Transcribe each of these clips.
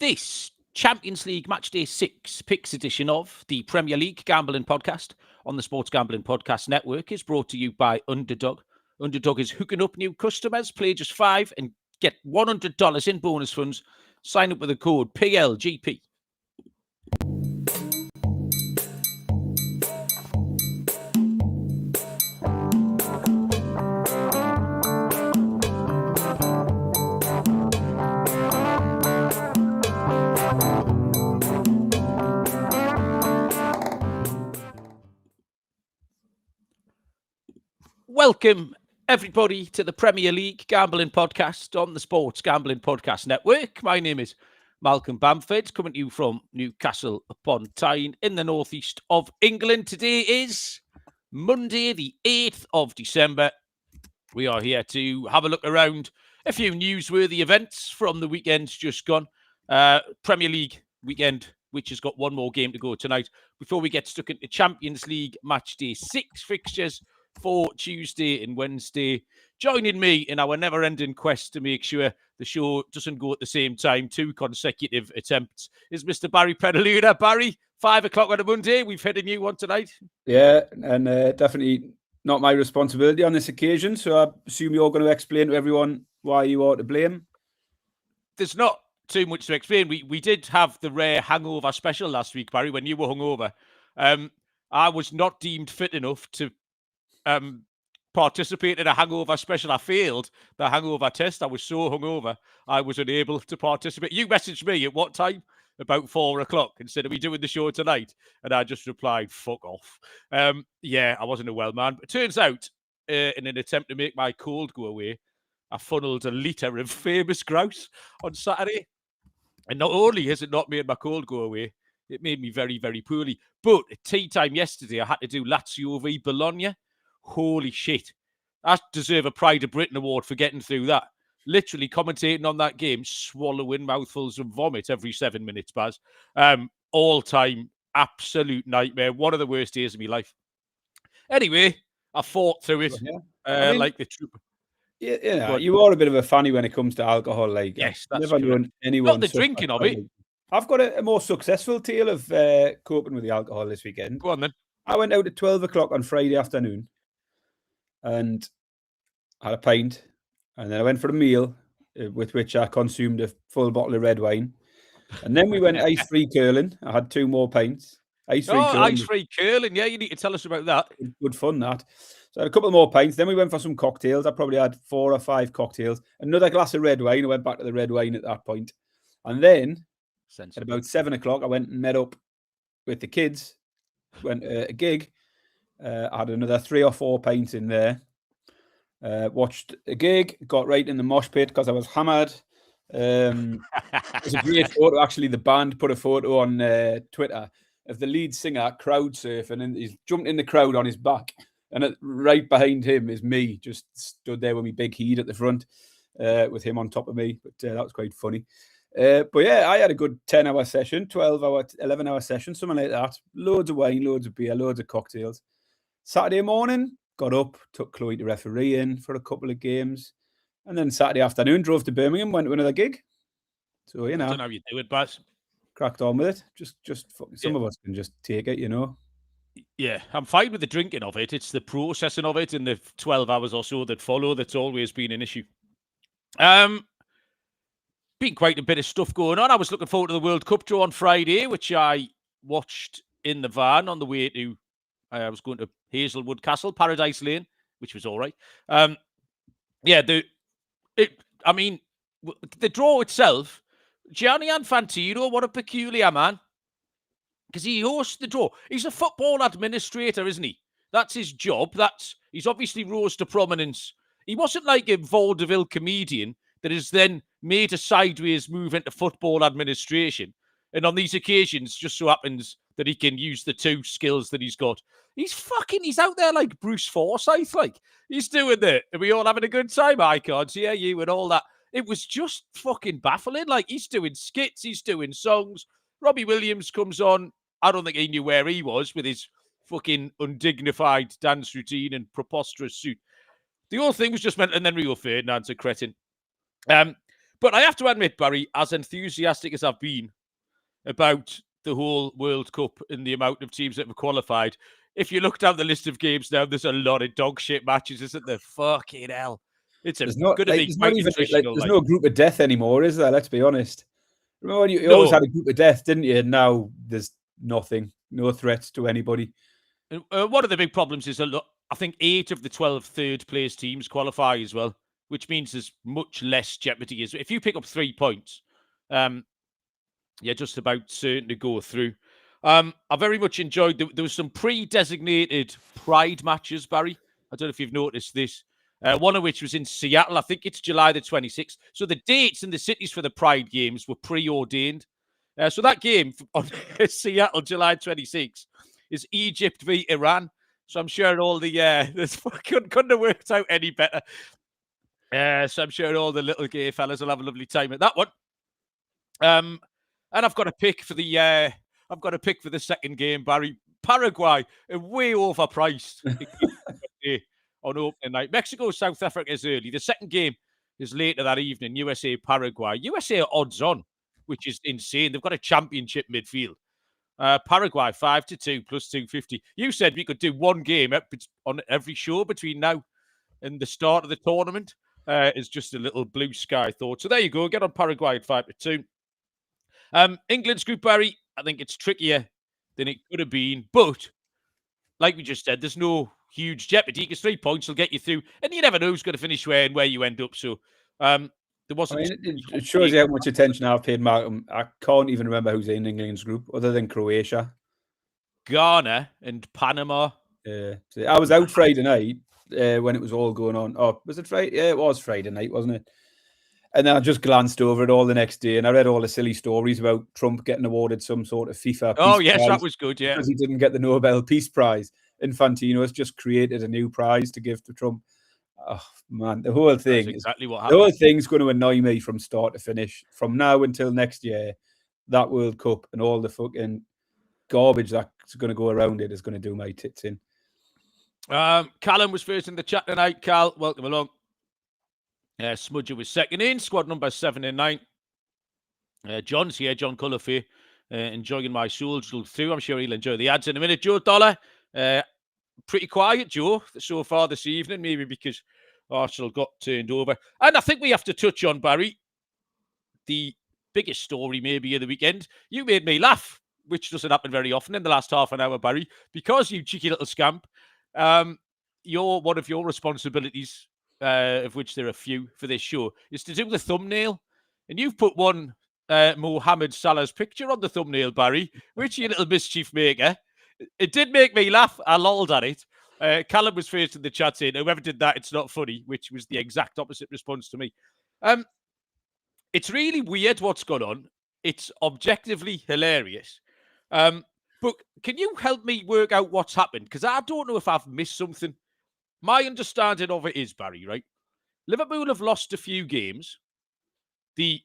This Champions League Matchday 6 picks edition of the Premier League Gambling Podcast on the Sports Gambling Podcast Network is brought to you by Underdog. Underdog is hooking up new customers. Play just $5 and get $100 in bonus funds. Sign up with the code PLGP. Welcome, everybody, to the Premier League Gambling Podcast on the Sports Gambling Podcast Network. My name is Malcolm Bamford, coming to you from Newcastle upon Tyne in the northeast of England. Today is Monday, the 8th of December. We are here to have a look around a few newsworthy events from the weekend just gone. Premier League weekend, which has got one more game to go tonight. Before we get stuck into Champions League Matchday 6 fixtures for Tuesday and Wednesday. Joining me in our never-ending quest to make sure the show doesn't go at the same time, 2 consecutive attempts, is Mr. Barry Pedaluna. Barry, 5 o'clock on a Monday. We've hit a new one tonight. Yeah, and definitely not my responsibility on this occasion, so I assume you're going to explain to everyone why you are to blame. There's not too much to explain. We did have the rare hangover special last week, Barry, when you were hungover. I was not deemed fit enough to participate in a hangover special. I failed the hangover test. I was so hungover, I was unable to participate. You messaged me at what time? About 4 o'clock. Instead of me doing the show tonight, and I just replied, "Fuck off." Yeah, I wasn't a well man. But it turns out, in an attempt to make my cold go away, I funneled a litre of famous grouse on Saturday, and not only has it not made my cold go away, it made me very, very poorly. But at tea time yesterday, I had to do Lazio v Bologna. Holy shit. I deserve a Pride of Britain award for getting through that. Literally commentating on that game, swallowing mouthfuls of vomit every 7 minutes, Baz. All-time absolute nightmare. One of the worst days of my life. Anyway, I fought through it like the trooper. Yeah, you are a bit of a fanny when it comes to alcohol. Like, yes, that's never known anyone. Not the drinking of it. I've got a more successful tale of coping with the alcohol this weekend. Go on then. I went out at 12 o'clock on Friday afternoon and had a pint, and then I went for a meal with which I consumed a full bottle of red wine, and then we went ice-free curling. I had 2 more pints. Ice-free curling. Yeah, you need to tell us about that. Good fun, that. So I had a couple more pints. Then we went for some cocktails. I probably had 4 or 5 cocktails. Another glass of red wine. I went back to the red wine at that point. And then at about 7 o'clock, I went and met up with the kids. Went a gig. I had another 3 or 4 pints in there. Watched a gig. Got right in the mosh pit because I was hammered. It was a great photo. Actually, the band put a photo on Twitter of the lead singer crowd surfing, and he's jumped in the crowd on his back. And right behind him is me, just stood there with my big heat at the front, with him on top of me. But that was quite funny. But yeah, I had a good 10-hour session, 12-hour, 11-hour session, something like that. Loads of wine, loads of beer, loads of cocktails. Saturday morning, got up, took Chloe to referee in for a couple of games. And then Saturday afternoon, drove to Birmingham, went to another gig. So, you know. I don't know how you do it, Baz. Cracked on with it. Some of us can just take it, you know. Yeah, I'm fine with the drinking of it. It's the processing of it in the 12 hours or so that follow that's always been an issue. Been quite a bit of stuff going on. I was looking forward to the World Cup draw on Friday, which I watched in the van on the way to... I was going to Hazelwood Castle, Paradise Lane, which was all right. The draw itself, Gianni Infantino, what a peculiar man. Because he hosts the draw. He's a football administrator, isn't he? That's his job. He's obviously rose to prominence. He wasn't like a vaudeville comedian that has then made a sideways move into football administration. And on these occasions, just so happens that he can use the 2 skills that he's got. He's out there like Bruce Forsyth. Like, he's doing it. Are we all having a good time? I can't hear you and all that. It was just fucking baffling. Like, he's doing skits. He's doing songs. Robbie Williams comes on. I don't think he knew where he was with his fucking undignified dance routine and preposterous suit. The whole thing was just meant, and then Rio Ferdinand's a cretin. But I have to admit, Barry, as enthusiastic as I've been about the whole World Cup and the amount of teams that have qualified, if you look down the list of games now, there's a lot of dog shit matches, isn't there? Fucking hell. It's going to be quite attritional. There's no group of death anymore, is there? Let's be honest. Remember when you always had a group of death, didn't you? And now there's nothing, no threats to anybody. One of the big problems is I think 8 of the 12 third-place teams qualify as well, which means there's much less jeopardy. If you pick up 3 points, you're just about certain to go through. I very much enjoyed, there was some pre-designated Pride matches, Barry. I don't know if you've noticed this. One of which was in Seattle. I think it's July the 26th. So the dates and the cities for the Pride games were preordained. So that game on Seattle, July 26th, is Egypt v Iran. So I'm sure all the couldn't have worked out any better. So I'm sure all the little gay fellas will have a lovely time at that one. And I've got a pick for the second game, Barry. Paraguay are way overpriced on opening night. Mexico, South Africa is early. The second game is later that evening. USA, Paraguay. USA are odds on, which is insane. They've got a championship midfield. Paraguay 5-2 plus 250. You said we could do one game on every show between now and the start of the tournament. It's just a little blue sky thought. So there you go. Get on Paraguay at 5-2. England's group, Barry, I think it's trickier than it could have been. But like we just said, there's no huge jeopardy because 3 points will get you through. And you never know who's going to finish where and where you end up. So there wasn't. It shows you how much attention I've paid, Malcolm. I can't even remember who's in England's group other than Croatia, Ghana, and Panama. I was out Friday night when it was all going on. Oh, was it Friday? Yeah, it was Friday night, wasn't it? And then I just glanced over it all the next day, and I read all the silly stories about Trump getting awarded some sort of FIFA Peace Prize. That was good, yeah. Because he didn't get the Nobel Peace Prize. Infantino has just created a new prize to give to Trump. Oh, man, the whole thing That's exactly what happened. The whole thing's going to annoy me from start to finish. From now until next year, that World Cup and all the fucking garbage that's going to go around it is going to do my tits in. Callum was first in the chat tonight. Cal, welcome along. Smudger was second in, squad number 7 and 9. John's here, John Cullerfair, enjoying my soldier through. I'm sure he'll enjoy the ads in a minute. Joe Dollar, pretty quiet, Joe, so far this evening, maybe because Arsenal got turned over. And I think we have to touch on, Barry, the biggest story maybe of the weekend. You made me laugh, which doesn't happen very often in the last half an hour, Barry, because you cheeky little scamp. One of your responsibilities, of which there are a few for this show, is to do the thumbnail. And you've put one Mohamed Salah's picture on the thumbnail, Barry, which you little mischief maker. It did make me laugh. I lolled at it. Callum was first in the chat saying, whoever did that, it's not funny, which was the exact opposite response to me. It's really weird what's gone on. It's objectively hilarious. But can you help me work out what's happened? Because I don't know if I've missed something. My understanding of it is, Barry, right? Liverpool have lost a few games. The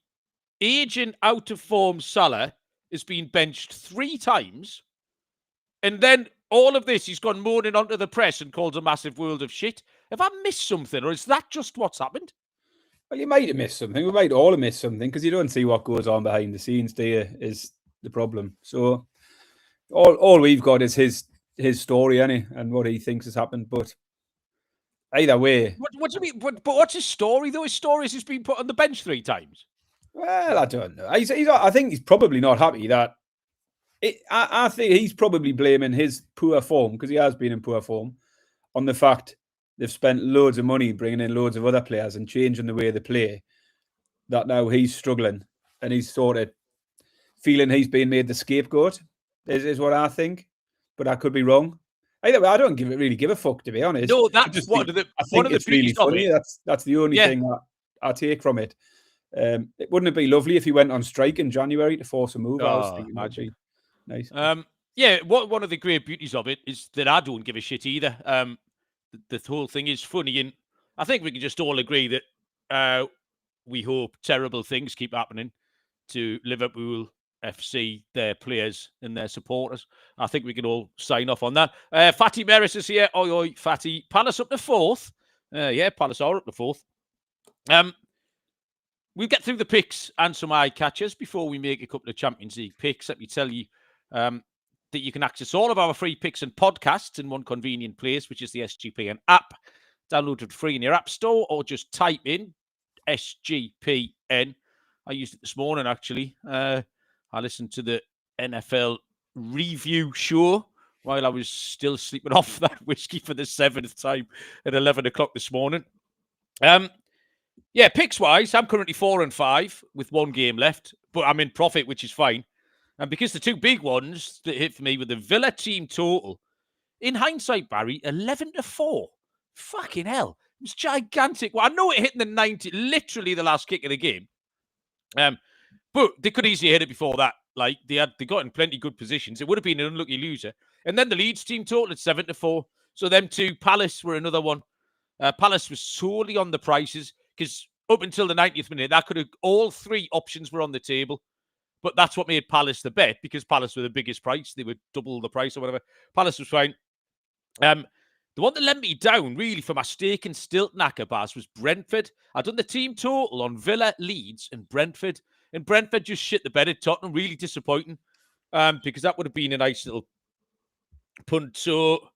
aging, out-of-form Salah has been benched 3 times. And then all of this, he's gone moaning onto the press and called a massive world of shit. Have I missed something, or is that just what's happened? Well, you might have missed something. We might all have missed something because you don't see what goes on behind the scenes, do you, is the problem. So all we've got is his story, and what he thinks has happened. But either way. What do you mean? But what's his story, though? His story is he's been put on the bench 3 times. Well, I don't know. I think he's probably not happy that... I think he's probably blaming his poor form, because he has been in poor form, on the fact they've spent loads of money bringing in loads of other players and changing the way they play, that now he's struggling and he's sort of feeling he's being made the scapegoat, is what I think. But I could be wrong. Either way, I don't really give a fuck, to be honest. No, that's one of the really funny. That's the only thing that I take from it. It wouldn't it be lovely if he went on strike in January to force a move? I was thinking that'd be nice. One of the great beauties of it is that I don't give a shit either. The whole thing is funny, and I think we can just all agree that we hope terrible things keep happening to Liverpool FC, their players and their supporters. I think we can all sign off on that. Fatty Meris is here. Oi, Fatty. Palace up to 4th. Palace are up to 4th. we'll get through the picks and some eye catchers before we make a couple of Champions League picks. Let me tell you that you can access all of our free picks and podcasts in one convenient place, which is the SGPN app. Download it free in your app store or just type in SGPN. I used it this morning, actually. I listened to the NFL review show while I was still sleeping off that whiskey for the 7th time at 11 o'clock this morning. Yeah, picks-wise, I'm currently 4-5 with one game left, but I'm in profit, which is fine. And because the two big ones that hit for me were the Villa team total, in hindsight, Barry, 11-4. Fucking hell. It was gigantic. Well, I know it hit in the 90, literally the last kick of the game. But they could easily hit it before that. Like, they got in plenty good positions. It would have been an unlucky loser. And then the Leeds team total at 7-4. So them two, Palace were another one. Palace was solely on the prices because up until the 90th minute, all three options were on the table. But that's what made Palace the bet because Palace were the biggest price. They were double the price or whatever. Palace was fine. The one that let me down, really, for my stake and stilt knacker, Baz, was Brentford. I'd done the team total on Villa, Leeds, and Brentford. And Brentford just shit the bed at Tottenham. Really disappointing because that would have been a nice little punt. So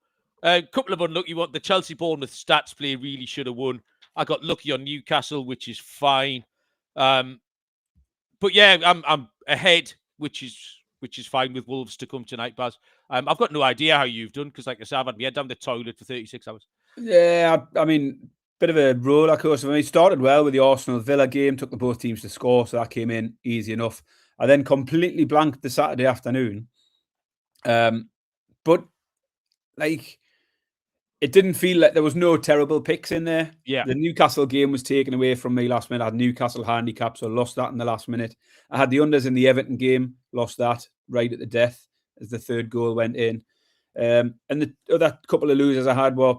a couple of unlucky ones. The Chelsea-Bournemouth stats play really should have won. I got lucky on Newcastle, which is fine. But yeah, I'm ahead, which is fine with Wolves to come tonight, Baz. I've got no idea how you've done because, like I said, I've had my head down the toilet for 36 hours. Yeah, I mean, bit of a roller coaster for me. Started well with the Arsenal-Villa game, took the both teams to score, so that came in easy enough. I then completely blanked the Saturday afternoon. But, like, it didn't feel like there was no terrible picks in there. Yeah. The Newcastle game was taken away from me last minute. I had Newcastle handicap, so I lost that in the last minute. I had the unders in the Everton game, lost that right at the death as the third goal went in. And the other couple of losers I had were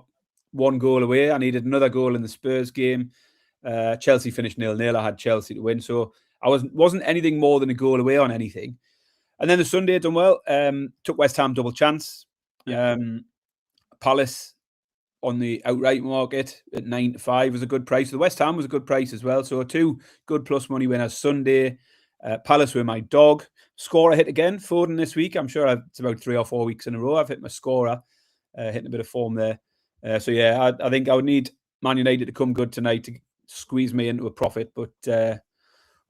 one goal away. I needed another goal in the Spurs game. Chelsea finished 0-0. I had Chelsea to win. So I wasn't anything more than a goal away on anything. And then the Sunday done well. Took West Ham double chance. Yeah. Palace on the outright market at 9-5 was a good price. The West Ham was a good price as well. So two good plus money winners Sunday. Palace were my dog. Scorer hit again. Foden this week. I'm sure it's about 3 or 4 weeks in a row I've hit my scorer. Hitting a bit of form there. So yeah, I think I would need Man United to come good tonight to squeeze me into a profit. But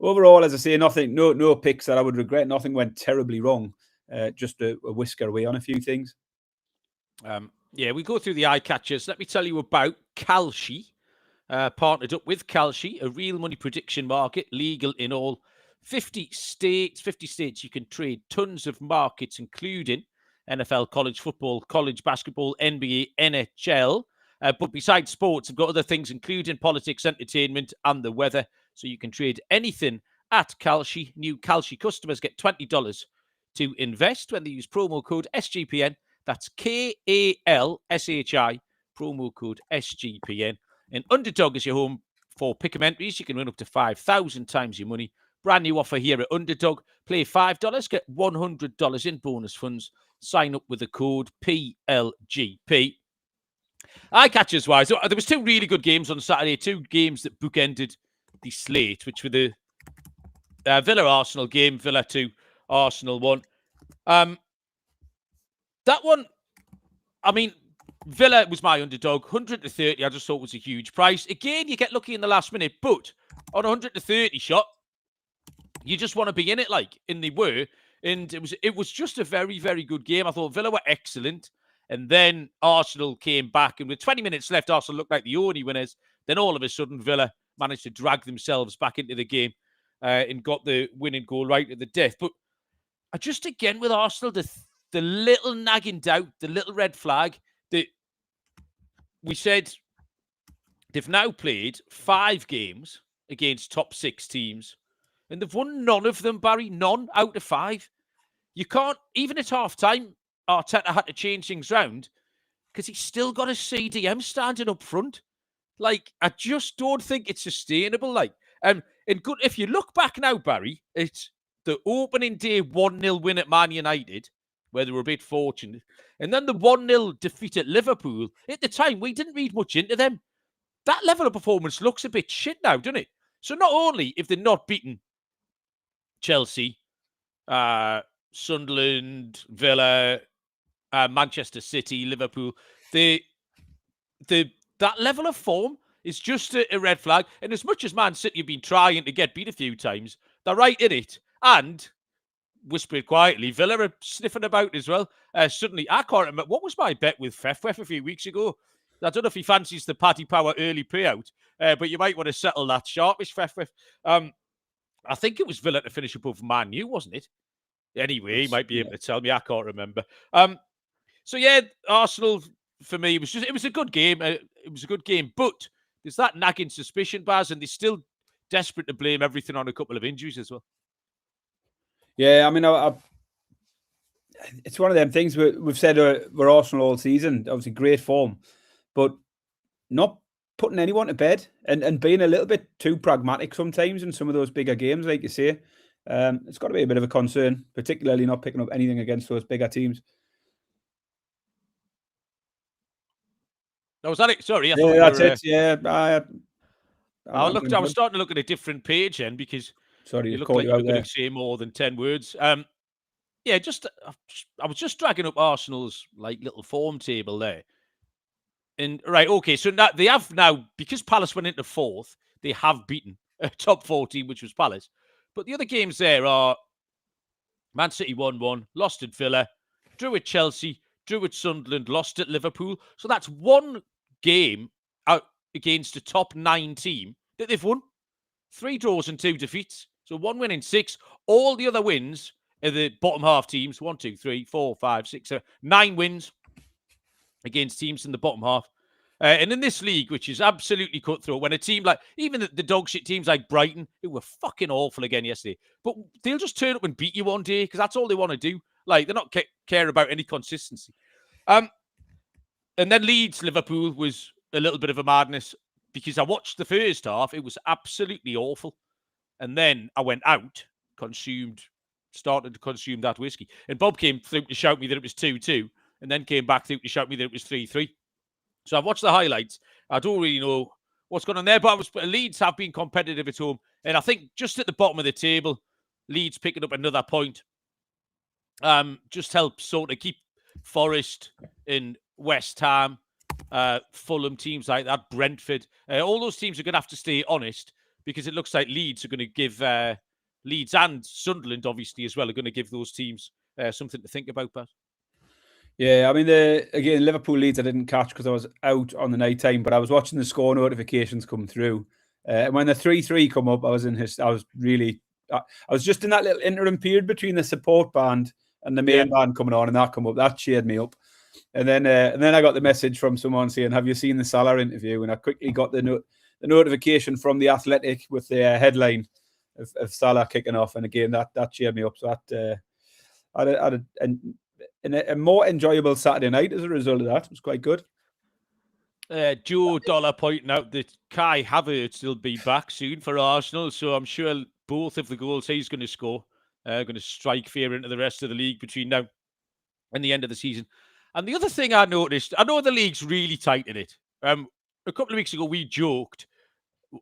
overall, as I say, no picks that I would regret. Nothing went terribly wrong. Just a whisker away on a few things. Yeah, we go through the eye catchers. Let me tell you about Kalshi. Partnered up with Kalshi, a real money prediction market, legal in all 50 states. 50 states you can trade tons of markets, including NFL, college football, college basketball, NBA, NHL. But besides sports, I've got other things, including politics, entertainment, and the weather. So you can trade anything at Kalshi. New Kalshi customers get $20 to invest when they use promo code SGPN. That's KALSHI, promo code SGPN. And Underdog is your home for pick'em entries. You can win up to 5,000 times your money. Brand new offer here at Underdog. Play $5, get $100 in bonus funds. Sign up with the code PLGP. Eye catchers wise, there was two really good games on Saturday. Two games that bookended the slate, which were the Villa-Arsenal game. Villa 2, Arsenal 1. That one, I mean, Villa was my underdog. 130, I just thought was a huge price. Again, you get lucky in the last minute, but on a 130 shot, you just want to be in it, and they were. And it was just a very, very good game. I thought Villa were excellent. And then Arsenal came back, and with 20 minutes left, Arsenal looked like the only winners. Then all of a sudden, Villa managed to drag themselves back into the game and got the winning goal right at the death. But just again with Arsenal, the little nagging doubt, the little red flag that we said they've now played 5 games against top 6 teams, and they've won none of them, Barry. None out of 5. You can't, even at half-time, Arteta had to change things round because he's still got a CDM standing up front. I just don't think it's sustainable. And good, if you look back now, Barry, it's the opening day 1-0 win at Man United, where they were a bit fortunate. And then the 1-0 defeat at Liverpool. At the time, we didn't read much into them. That level of performance looks a bit shit now, doesn't it? So not only if they're not beaten Chelsea, Sunderland, Villa, Manchester City, Liverpool, that level of form is just a red flag. And as much as Man City have been trying to get beat a few times, they're right in it. And whispered quietly, Villa are sniffing about as well. Suddenly, I can't remember. What was my bet with Fef a few weeks ago? I don't know if he fancies the Paddy Power early payout, but you might want to settle that sharpish, Fef. I think it was Villa to finish above Man U, wasn't it? Anyway, he might be able to tell me. I can't remember. So yeah, Arsenal for me it was a good game. It was a good game, but there's that nagging suspicion, Baz, and they're still desperate to blame everything on a couple of injuries as well. Yeah, I mean, it's one of them things we've said we're Arsenal all season. Obviously, great form, but not putting anyone to bed and being a little bit too pragmatic sometimes in some of those bigger games, like you say. It's got to be a bit of a concern, particularly not picking up anything against those bigger teams. Oh, was that it? Sorry, that's it. Yeah, I was starting to look at a different page then because sorry, you look like you were going to say more than 10 words. Yeah, I was just dragging up Arsenal's little form table there. And right, okay, so now they have because Palace went into fourth, they have beaten a top 4 team, which was Palace. But the other games there are Man City 1-1, lost at Villa, drew at Chelsea, drew at Sunderland, lost at Liverpool. So that's one game out against a top 9 team that they've won. 3 draws and 2 defeats. So 1 win in 6. All the other wins are the bottom half teams. 1, 2, 3, 4, 5, 6, 7, 9 wins against teams in the bottom half. And in this league, which is absolutely cutthroat, when a team even the dog shit teams like Brighton, who were fucking awful again yesterday, but they'll just turn up and beat you one day because that's all they want to do. They're not care about any consistency. And then Leeds, Liverpool was a little bit of a madness because I watched the first half. It was absolutely awful. And then I went out, started to consume that whiskey. And Bob came through to shout me that it was 2-2 and then came back through to shout me that it was 3-3. So I've watched the highlights. I don't really know what's going on there, but Leeds have been competitive at home. And I think just at the bottom of the table, Leeds picking up another point just helps sort of keep Forest in West Ham, Fulham, teams like that, Brentford. All those teams are going to have to stay honest because it looks like Leeds are going to give Leeds and Sunderland, obviously, as well, are going to give those teams something to think about, Pat. Yeah, I mean, again, Liverpool Leeds I didn't catch because I was out on the night time, but I was watching the score notifications come through. And when the 3-3 come up, I was just in that little interim period between the support band and the main band coming on, and that come up. That cheered me up. And then I got the message from someone saying, "Have you seen the Salah interview?" And I quickly got the notification from The Athletic with the headline of Salah kicking off. And again, that cheered me up. So that I had a more enjoyable Saturday night as a result of that. It was quite good. Joe Dollar pointing out that Kai Havertz will be back soon for Arsenal, so I'm sure both of the goals he's going to score are going to strike fear into the rest of the league between now and the end of the season. And the other thing I noticed, I know the league's really tight in it. A couple of weeks ago, we joked,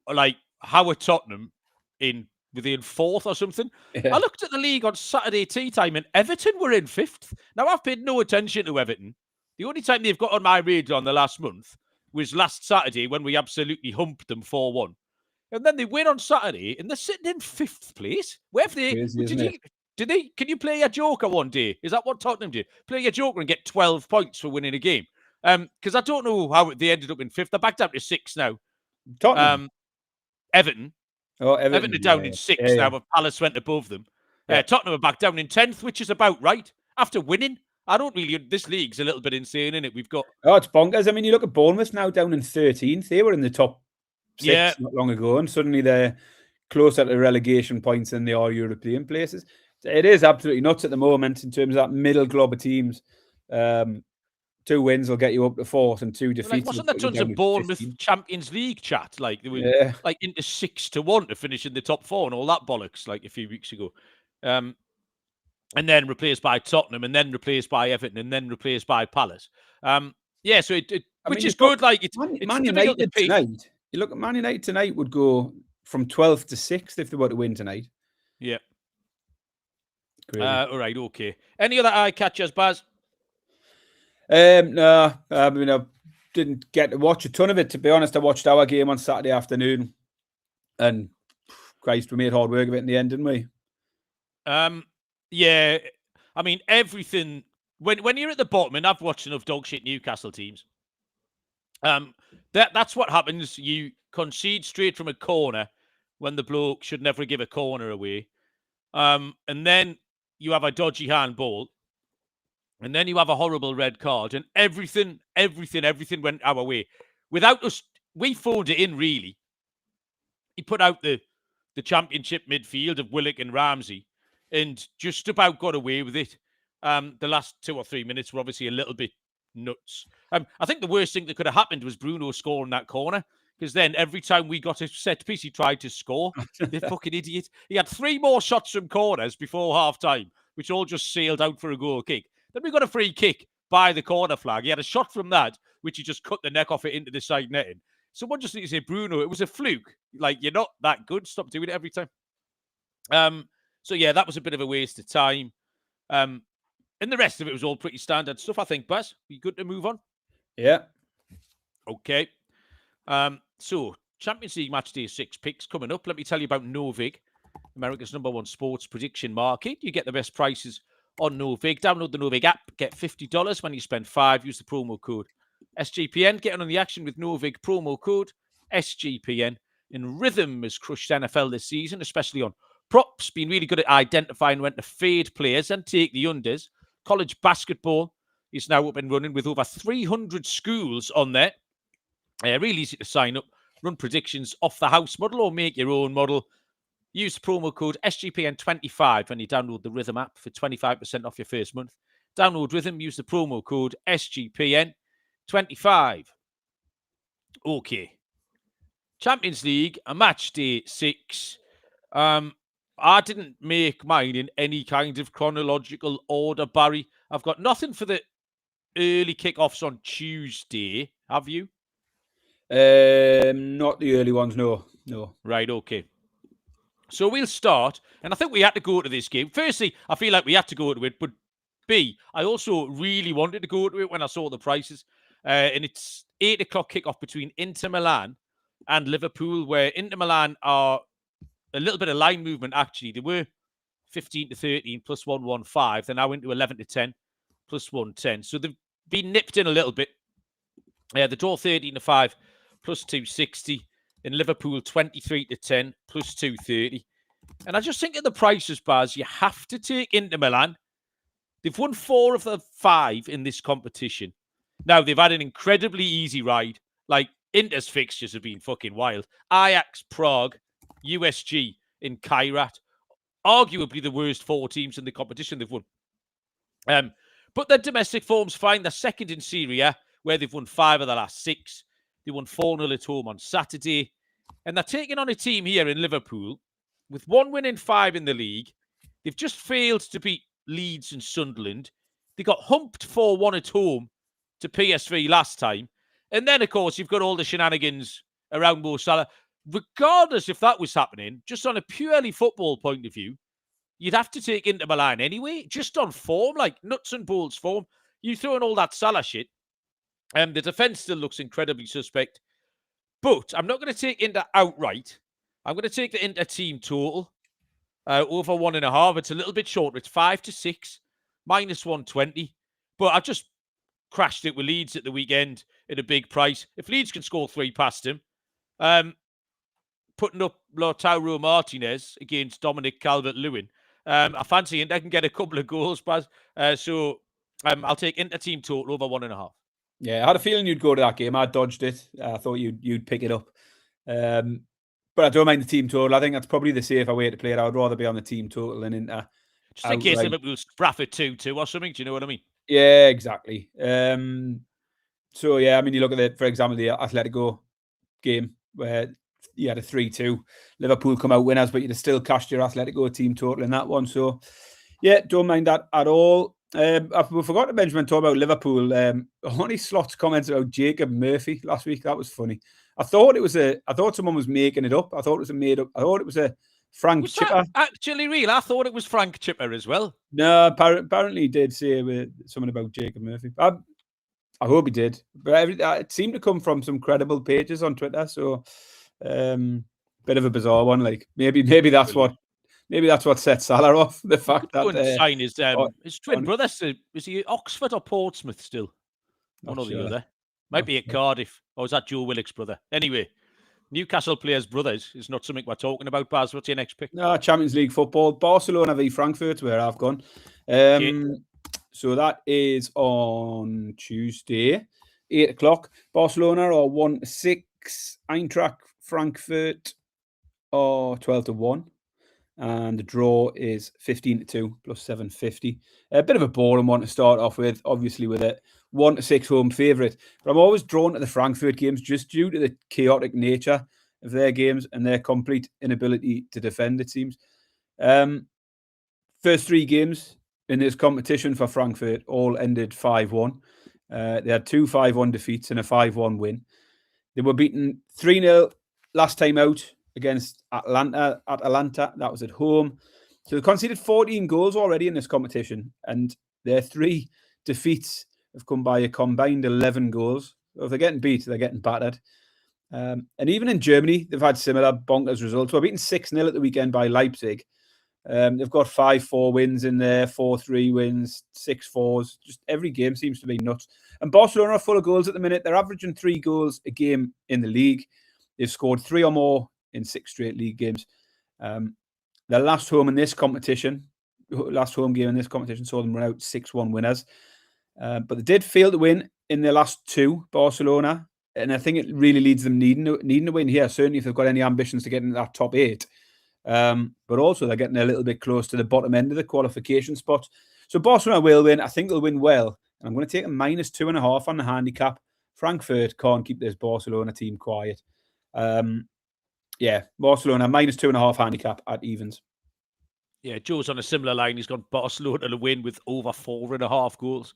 how are Tottenham within 4th or something? Yeah. I looked at the league on Saturday tea time and Everton were in 5th. Now, I've paid no attention to Everton. The only time they've got on my radar on the last month was last Saturday when we absolutely humped them 4-1. And then they win on Saturday and they're sitting in 5th place. Where have they... Crazy, can you play a joker one day? Is that what Tottenham did? Play a joker and get 12 points for winning a game? Because I don't know how they ended up in 5th. They're back down to 6 now. Tottenham? Everton. Oh, Everton are down in 6 now, but Palace went above them. Tottenham are back down in 10th, which is about right. After winning, this league's a little bit insane, isn't it? We've got... Oh, it's bonkers. I mean, you look at Bournemouth now down in 13th. They were in the top 6 not long ago, and suddenly they're closer to relegation points than they are European places. It is absolutely nuts at the moment in terms of that middle glob of teams. 2 wins will get you up to 4th, and 2 defeats. Wasn't there tons of Bournemouth Champions League chat? They were into 6-1 to finish in the top 4 and all that bollocks a few weeks ago. And then replaced by Tottenham, and then replaced by Everton, and then replaced by Palace. Which is good. Man United tonight. You look at Man United tonight would go from 12th to 6th if they were to win tonight. Yeah. Great. All right, okay. Any other eye catchers, Baz? No, I mean, I didn't get to watch a ton of it, to be honest. I watched our game on Saturday afternoon, and Christ, we made hard work of it in the end, didn't we? Yeah. I mean, everything. When you're at the bottom, and I've watched enough dog shit Newcastle teams, that's what happens. You concede straight from a corner when the bloke should never give a corner away. And then you have a dodgy handball. And then you have a horrible red card. And everything went our way. Without us, we phoned it in, really. He put out the championship midfield of Willock and Ramsey and just about got away with it. The last 2 or 3 minutes were obviously a little bit nuts. I think the worst thing that could have happened was Bruno scoring that corner, because then every time we got a set piece, he tried to score. The fucking idiot. He had 3 more shots from corners before half-time, which all just sailed out for a goal kick. Then we got a free kick by the corner flag. He had a shot from that, which he just cut the neck off it into the side netting. Someone just needs to say, Bruno, it was a fluke. Like, you're not that good. Stop doing it every time. So, yeah, that was a bit of a waste of time. And the rest of it was all pretty standard stuff, I think, Baz. You good to move on? Yeah. Okay. So, Champions League Matchday 6 picks coming up. Let me tell you about Novig, America's #1 sports prediction market. You get the best prices on Novig. Download the Novig app. Get $50 when you spend $5. Use the promo code SGPN. Get on the action with Novig promo code SGPN. And Rhythm has crushed NFL this season, especially on props. Been really good at identifying when to fade players and take the unders. College basketball is now up and running with over 300 schools on there. Really easy to sign up. Run predictions off the house model or make your own model. Use the promo code SGPN25 when you download the Rhythm app for 25% off your first month. Download Rhythm, use the promo code SGPN25. Okay. Champions League, a match day 6. I didn't make mine in any kind of chronological order, Barry. I've got nothing for the early kickoffs on Tuesday. Have you? Not the early ones, no. Right, okay. So we'll start, and I think we had to go to this game. Firstly, I feel like we had to go to it, but B, I also really wanted to go to it when I saw the prices. And it's 8 o'clock kickoff between Inter Milan and Liverpool, where Inter Milan are a little bit of line movement, actually. They were 15-13 plus 115. They're now into 11-10 plus 110. So they've been nipped in a little bit. The draw 13-5 plus 260. In Liverpool, 23-10 plus 230. And I just think at the prices, Baz, you have to take Inter Milan. They've won 4 of the 5 in this competition. Now, they've had an incredibly easy ride. Like, Inter's fixtures have been fucking wild. Ajax, Prague, USG in Kairat. Arguably the worst 4 teams in the competition they've won. But their domestic form's fine. They're second in Serie A, where they've won 5 of the last 6. They won 4-0 at home on Saturday. And they're taking on a team here in Liverpool with 1 win in 5 in the league. They've just failed to beat Leeds and Sunderland. They got humped 4-1 at home to PSV last time. And then, of course, you've got all the shenanigans around Mo Salah. Regardless if that was happening, just on a purely football point of view, you'd have to take Inter Milan anyway, just on form, like nuts and bolts form. You throw in all that Salah shit, and the defence still looks incredibly suspect. But I'm not going to take Inter outright. I'm going to take the Inter team total over 1.5. It's a little bit shorter. It's 5-6, minus 120. But I've just crashed it with Leeds at the weekend at a big price. If Leeds can score 3 past him, putting up Lautaro Martinez against Dominic Calvert-Lewin, I fancy Inter can get a couple of goals, Baz. So I'll take Inter team total over 1.5. Yeah, I had a feeling you'd go to that game. I dodged it. I thought you'd pick it up. But I don't mind the team total. I think that's probably the safer way to play it. I would rather be on the team total than Inter. Just in case Liverpool spraff it 2-2 or something. Do you know what I mean? Yeah, exactly. So, yeah, I mean, you look at for example, the Atletico game where you had a 3-2. Liverpool come out winners, but you'd have still cashed your Atletico team total in that one. So, yeah, don't mind that at all. I forgot to mention when talking about Liverpool. Only Slots comments about Jacob Murphy last week. That was funny. I thought someone was making it up. I thought it was a Frank Chipper. That actually real? I thought it was Frank Chipper as well. No, apparently he did say something about Jacob Murphy. I hope he did, but it seemed to come from some credible pages on Twitter. So, bit of a bizarre one. Like maybe that's what sets Salah off. The fact that sign his twin brother. Is he at Oxford or Portsmouth still? One or the other. Might be at Cardiff. Or is that Joe Willock's brother? Anyway, Newcastle players' brothers is not something we're talking about, Baz. What's your next pick? No, Champions League football. Barcelona v Frankfurt, where I've gone. So that is on Tuesday, 8 o'clock. Barcelona are 1-6. Eintracht Frankfurt are 12-1. And the draw is 15-2 plus 750. A bit of a boring one to start off with, obviously with a 1-6 home favourite. But I'm always drawn to the Frankfurt games just due to the chaotic nature of their games and their complete inability to defend, it seems. First 3 games in this competition for Frankfurt all ended 5-1. They had 2 5-1 defeats and a 5-1 win. They were beaten 3-0 last time out against Atalanta. That was at home. So they conceded 14 goals already in this competition, and their 3 defeats have come by a combined 11 goals. So if they're getting beat, they're getting battered. And even in Germany, they've had similar bonkers results. We're beaten 6-0 at the weekend by Leipzig. They've got 5-4 wins in there, 4-3 wins, 6-4s. Just every game seems to be nuts. And Barcelona are full of goals at the minute. They're averaging 3 goals a game in the league. They've scored 3 or more in 6 straight league games. Their last home game in this competition saw them run out 6-1 winners. But they did fail to win in their last 2, Barcelona. And I think it really leads them needing to win here, certainly if they've got any ambitions to get into that top 8. But also they're getting a little bit close to the bottom end of the qualification spot. So Barcelona will win. I think they'll win well. And I'm going to take a -2.5 on the handicap. Frankfurt can't keep this Barcelona team quiet. Barcelona -2.5 handicap at evens. Yeah, Joe's on a similar line. He's got Barcelona to win with over 4.5 goals,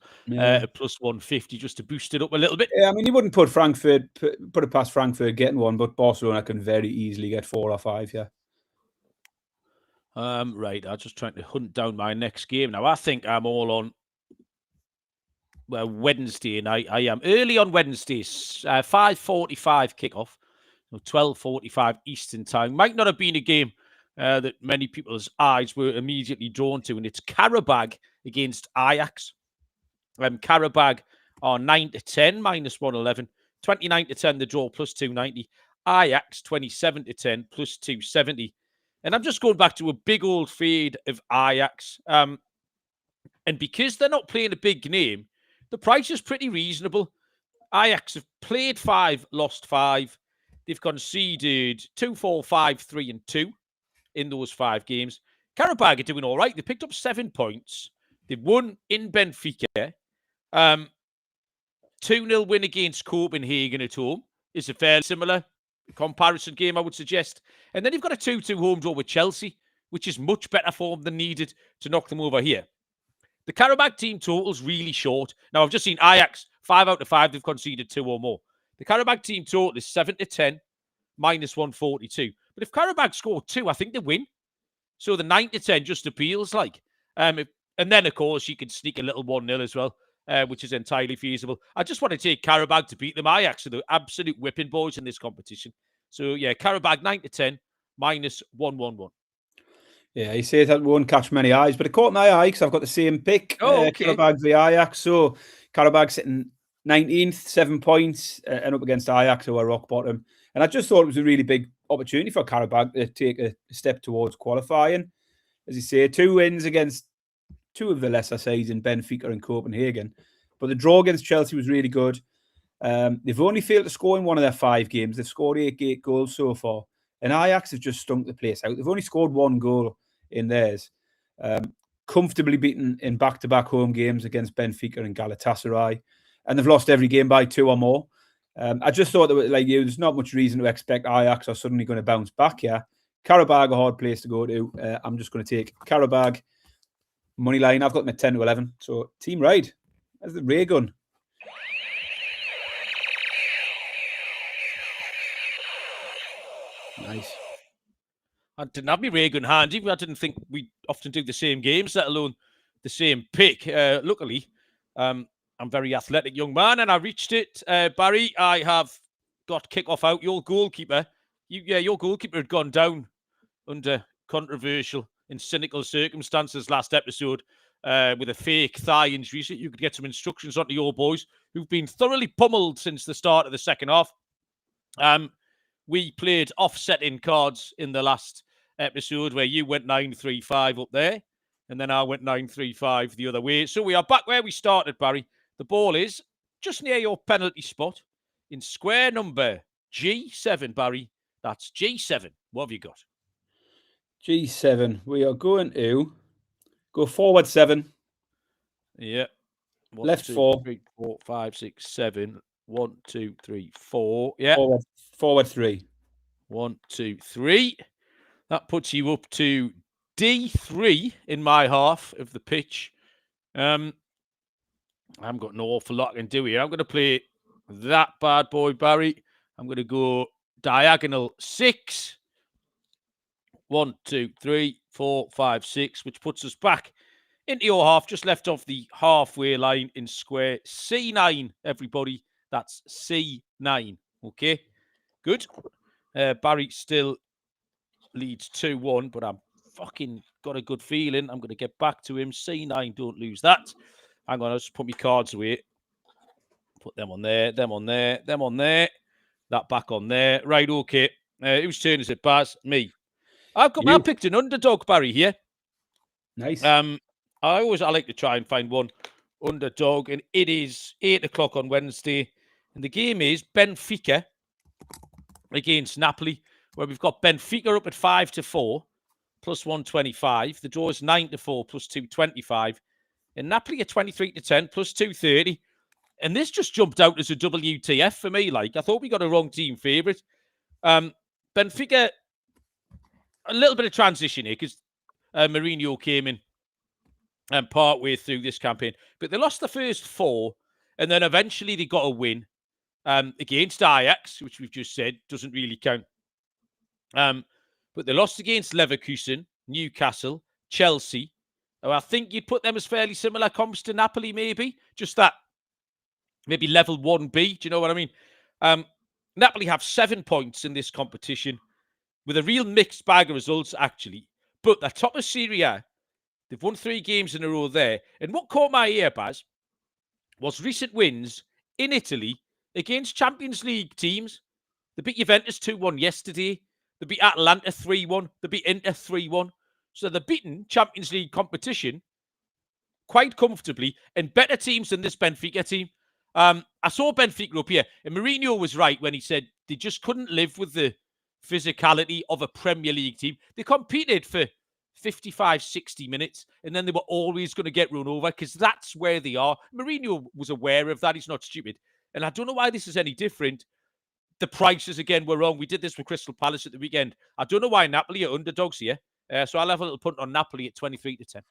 plus 150 just to boost it up a little bit. Yeah, I mean, you wouldn't put it past Frankfurt getting one, but Barcelona can very easily get 4 or 5, yeah. Right, I'm just trying to hunt down my next game. Now, I think I'm all on Wednesday night. I am early on Wednesdays, 5:45 kickoff, 12:45 Eastern time. Might not have been a game that many people's eyes were immediately drawn to, and it's Qarabag against Ajax. Qarabag are 9-10, -111. 29-10, the draw, plus 290. Ajax, 27-10, plus 270. And I'm just going back to a big old fade of Ajax. And because they're not playing a big name, the price is pretty reasonable. Ajax have played 5, lost 5. They've conceded 2, 4, 5, 3, and 2 in those 5 games. Qarabag are doing all right. They picked up 7 points. They won in Benfica. 2-0 win against Copenhagen at home is a fairly similar comparison game, I would suggest. And then you've got a 2-2 home draw with Chelsea, which is much better form than needed to knock them over here. The Qarabag team total's really short. Now, I've just seen Ajax, 5 out of 5, they've conceded 2 or more. The Qarabag team total is 7-10, -142. But if Qarabag score 2, I think they win. So the 9-10 just appeals like. And then, of course, you can sneak a little 1-0 as well, which is entirely feasible. I just want to take Qarabag to beat them. Ajax are the absolute whipping boys in this competition. So, yeah, Qarabag 9-10, -111. Yeah, you say that won't catch many eyes, but it caught my eye because I've got the same pick. Okay. Qarabag v Ajax. So Qarabag sitting 19th, 7 points, and up against Ajax, who are rock bottom. And I just thought it was a really big opportunity for Qarabag to take a step towards qualifying. As you say, 2 wins against 2 of the lesser sides in Benfica and Copenhagen. But the draw against Chelsea was really good. They've only failed to score in 1 of their 5 games. They've scored 8 goals so far. And Ajax have just stunk the place out. They've only scored 1 goal in theirs. Comfortably beaten in back-to-back home games against Benfica and Galatasaray. And they've lost every game by 2 or more. I just thought that, like you, there's not much reason to expect Ajax are suddenly going to bounce back here. Qarabag, a hard place to go to. I'm just going to take Qarabag money line. I've got them at 10-11. So team ride. That's the ray gun. Nice. I didn't have my Reagan handy. I didn't think we often do the same games, let alone the same pick. Luckily, I'm a very athletic young man, and I reached it. Barry, I have got kickoff out. Your goalkeeper, your goalkeeper had gone down under controversial and cynical circumstances last episode with a fake thigh injury. So you could get some instructions onto your boys who've been thoroughly pummeled since the start of the second half. We played offsetting cards in the last episode where you went 9-3-5 up there, and then I went 9-3-5 the other way. So we are back where we started, Barry. The ball is just near your penalty spot in square number G7, Barry. That's G7. What have you got? G7. We are going to go forward 7. Yeah. Left 4. 3, 4, 5, 6, 7. 1, 2, 3, 4. Yeah. Forward 3. 1, 2, 3. That puts you up to D3 in my half of the pitch. I haven't got an awful lot I can do here. I'm going to play that bad boy, Barry. I'm going to go diagonal 6. 1, 2, 3, 4, 5, 6, which puts us back into your half, just left off the halfway line in square C9, everybody. That's C9. Okay, good. Barry still leads 2-1, but I'm fucking got a good feeling I'm going to get back to him. C9, don't lose that. Hang on, I'll just put my cards away. Put them on there, them on there, them on there. That back on there. Right, okay. Whose turn is it, Baz? Me. I picked an underdog, Barry, here. Nice. I like to try and find one underdog, and it is 8 o'clock on Wednesday. And the game is Benfica against Napoli, where we've got Benfica up at 5-4, plus 125. The draw is 9-4, plus 225. And Napoli at 23-10, plus 230. And this just jumped out as a WTF for me. Like, I thought we got a wrong team favourite. Benfica, a little bit of transition here, because Mourinho came in and partway through this campaign. But they lost the first 4, and then eventually they got a win against Ajax, which we've just said doesn't really count. But they lost against Leverkusen, Newcastle, Chelsea. I think you'd put them as fairly similar comps to Napoli, maybe. Just that, maybe level 1B. Do you know what I mean? Napoli have 7 points in this competition with a real mixed bag of results, actually. But they're top of Serie A. They've won 3 games in a row there. And what caught my ear, Baz, was recent wins in Italy against Champions League teams. They beat Juventus 2-1 yesterday. They beat Atalanta 3-1. They beat Inter 3-1. So they're beating Champions League competition quite comfortably and better teams than this Benfica team. I saw Benfica up here, and Mourinho was right when he said they just couldn't live with the physicality of a Premier League team. They competed for 55, 60 minutes, and then they were always going to get run over because that's where they are. Mourinho was aware of that. He's not stupid. And I don't know why this is any different. The prices, again, were wrong. We did this with Crystal Palace at the weekend. I don't know why Napoli are underdogs here. So I'll have a little punt on Napoli at 23-10.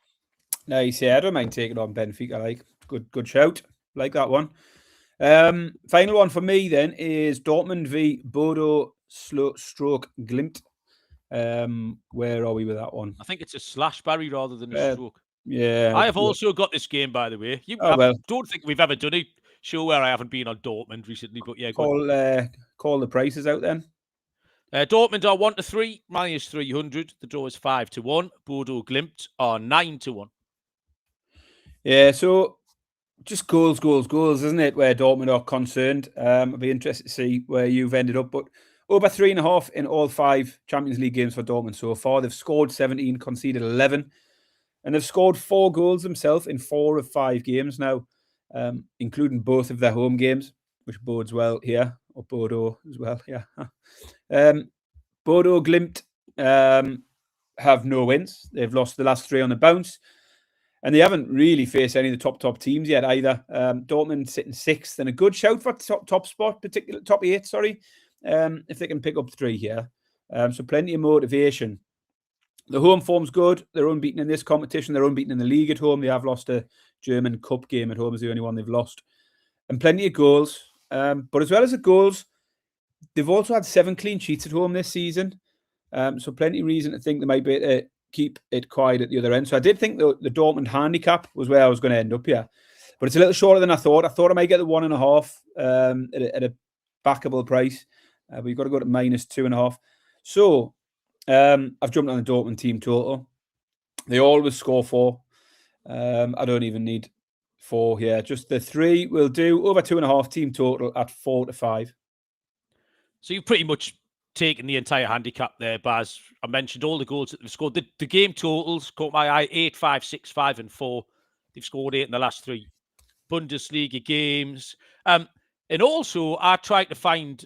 Nice. Yeah, I don't mind taking on Benfica. Like, good shout. Like that one. Final one for me then is Dortmund v Bodo stroke Glimt. Where are we with that one? I think it's a slash, Barry, rather than a stroke. Yeah. I have also got this game, by the way. Don't think we've ever done a show where I haven't been on Dortmund recently, but yeah. Call the prices out then. Dortmund are 1-3, minus 300. The draw is 5-1. Bodo Glimt are 9-1. Yeah, so just goals, isn't it? Where Dortmund are concerned. I'd be interested to see where you've ended up, but over 3.5 in all 5 Champions League games for Dortmund so far. They've scored 17, conceded 11, and they've scored 4 goals themselves in 4 of 5 games now, including both of their home games, which bodes well here, or Bodo as well. Yeah. Bodo Glimt have no wins. They've lost the last 3 on the bounce, and they haven't really faced any of the top teams yet either. Dortmund sitting 6th, and a good shout for top spot, particularly top 8. Sorry. If they can pick up 3 here. So plenty of motivation. The home form's good. They're unbeaten in this competition. They're unbeaten in the league at home. They have lost a German Cup game at home, is the only one they've lost. And plenty of goals. But as well as the goals, they've also had 7 clean sheets at home this season. So plenty of reason to think they might be able to keep it quiet at the other end. So I did think the Dortmund handicap was where I was going to end up here. But it's a little shorter than I thought. I thought I might get the 1.5 at a backable price. But you've got to go to -2.5. So I've jumped on the Dortmund team total. They always score 4. I don't even need 4 here. Just the 3 will do. Over 2.5 team total at 4-5. So you've pretty much taken the entire handicap there, Baz. I mentioned all the goals that they've scored. The game totals caught my eye: 8, 5, 6, 5, and 4. They've scored 8 in the last 3 Bundesliga games. And also, I tried to find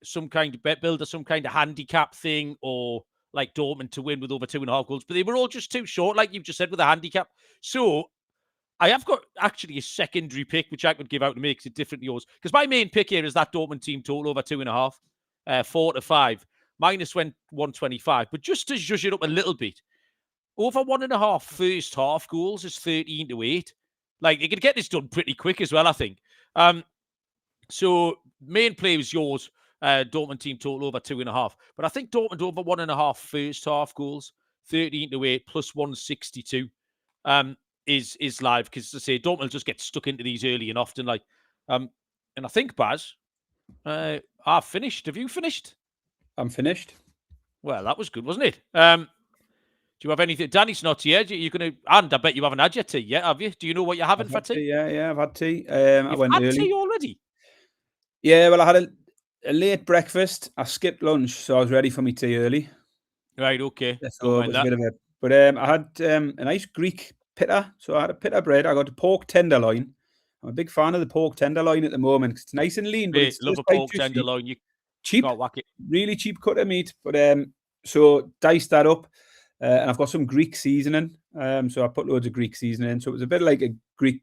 some kind of build some kind of handicap thing, or like Dortmund to win with over 2.5 goals, but they were all just too short, like you've just said, with the handicap. So I have got actually a secondary pick, which I could give out to make it different to yours. Because my main pick here is that Dortmund team total over 2.5, 4-5. Minus 125. But just to zhuzh it up a little bit, over 1.5 first half goals is 13-8. Like, you could get this done pretty quick as well, I think. So main play was yours. Dortmund team total over 2.5. But I think Dortmund over 1.5 first half goals, 13-8 plus 162 is live. Because, as I say, Dortmund just get stuck into these early and often. And I think, Baz, I've finished. Have you finished? I'm finished. Well, that was good, wasn't it? Do you have anything? Danny's not here. You're going to, and I bet you haven't had your tea yet, have you? Do you know what you're having for tea? Yeah, I've had tea. I went had early. Tea already? Yeah, well, I had a late breakfast. I skipped lunch, so I was ready for my tea early. Right, okay. So it was a bit of a... But I had a nice Greek pita. So I had a pita bread. I got a pork tenderloin. I'm a big fan of the pork tenderloin at the moment. It's nice and lean, but it's love a pork tenderloin. You cheap, can't whack it. Really cheap cut of meat. But so dice that up, and I've got some Greek seasoning. So I put loads of Greek seasoning in. So it was a bit like a Greek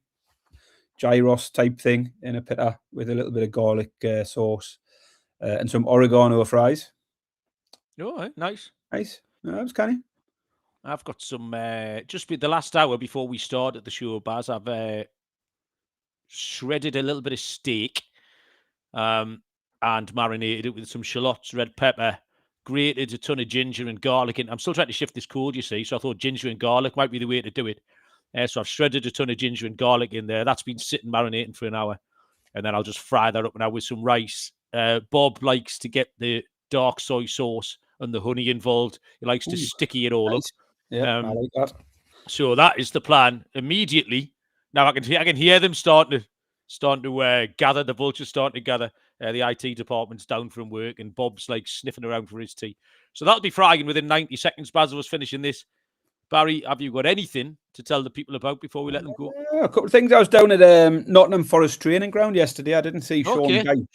gyros type thing in a pita with a little bit of garlic sauce and some oregano fries. Oh, nice. Nice. No, that was kind of... I've got some, just the last hour before we started the show, Baz, I've shredded a little bit of steak and marinated it with some shallots, red pepper, grated a ton of ginger and garlic. And I'm still trying to shift this cold, you see, so I thought ginger and garlic might be the way to do it. So I've shredded a ton of ginger and garlic in there. That's been sitting marinating for an hour. And then I'll just fry that up now with some rice. Bob likes to get the dark soy sauce and the honey involved. He likes to sticky it all up. Yeah, I like that. So that is the plan. Immediately, now I can hear them starting to gather. The vultures starting to gather. The IT department's down from work, and Bob's like sniffing around for his tea. So that'll be frying within 90 seconds. Basil was finishing this. Barry, have you got anything to tell the people about before we let them go? A couple of things. I was down at Nottingham Forest training ground yesterday. I didn't see Sean Geich,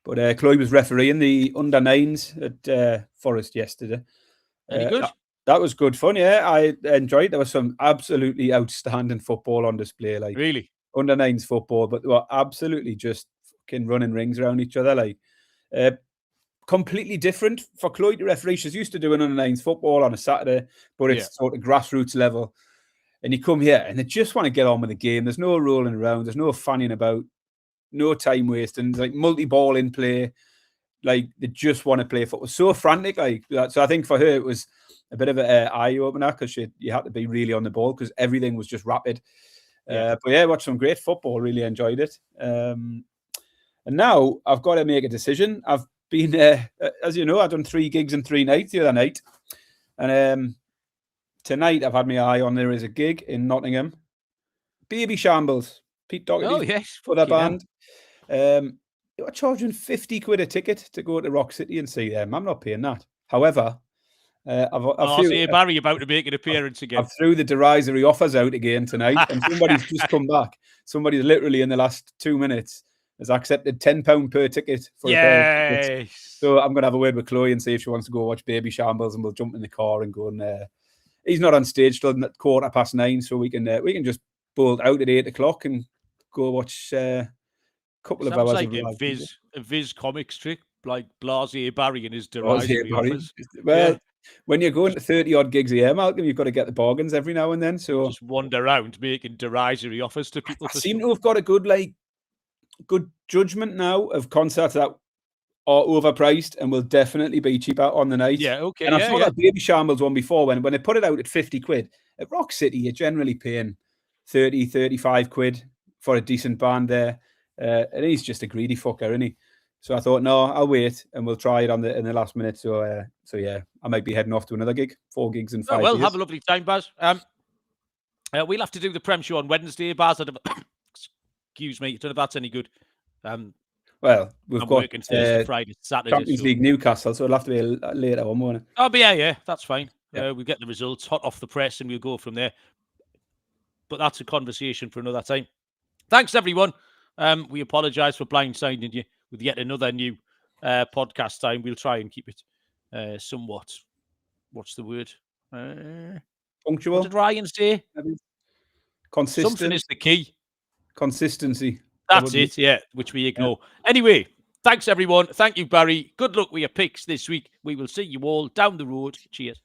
but Chloe was refereeing the under-9s at Forest yesterday. Any good? That was good fun, yeah. I enjoyed it. There was some absolutely outstanding football on display. Like, really? Under-9s football, but they were absolutely just fucking running rings around each other. Like, completely different for Chloe to referee. She's used to doing under-9s football on a Saturday, but it's sort of grassroots level. And you come here and they just want to get on with the game. There's no rolling around. There's no fanning about. No time wasting. There's like multi-ball in play. Like, they just want to play football. So frantic, like that. So I think for her, it was a bit of an eye-opener because you had to be really on the ball because everything was just rapid. But yeah, watched some great football. Really enjoyed it. And now I've got to make a decision. I've been, as you know, I've done 3 gigs and 3 nights the other night. And tonight I've had my eye on, there is a gig in Nottingham. Baby Shambles. Pete Doherty for that band. You're charging 50 quid a ticket to go to Rock City and see them. I'm not paying that. However, I see Barry about to make an appearance again. I've threw the derisory offers out again tonight, and somebody's just come back. Somebody's literally in the last 2 minutes has accepted £10 per ticket for a pair of tickets. So I'm going to have a word with Chloe and see if she wants to go watch Baby Shambles, and we'll jump in the car and go. And he's not on stage till 9:15, so we can just bolt out at 8 o'clock and go watch couple of hours. Sounds like a Viz comics trick, like Blasey Barry and his derisory offers. Well, when you're going to 30-odd gigs a year, Malcolm, you've got to get the bargains every now and then. So just wander around making derisory offers to people. I seem to have got a good judgment now of concerts that are overpriced and will definitely be cheaper on the night. Yeah, okay. And I saw that Baby Shambles one before when they put it out at 50 quid. At Rock City, you're generally paying 30, 35 quid for a decent band there. And he's just a greedy fucker, isn't he? So I thought, no, I'll wait and we'll try it in the last minute. So yeah, I might be heading off to another gig, 4 gigs in 5 days. Well, have a lovely time, Baz. We'll have to do the Prem show on Wednesday, Baz. Excuse me, I don't know if that's any good. Well, we've got Thursday, Friday, Saturday. Champions League Newcastle, so it'll have to be later on, won't it? Oh, but yeah, that's fine. Yeah. We'll get the results hot off the press and we'll go from there. But that's a conversation for another time. Thanks, everyone. We apologise for blindsiding you with yet another new podcast time. We'll try and keep it somewhat, what's the word? Punctual. What did Ryan say? Consistent. Something is the key. Consistency. That's it, yeah, which we ignore. Yeah. Anyway, thanks, everyone. Thank you, Barry. Good luck with your picks this week. We will see you all down the road. Cheers.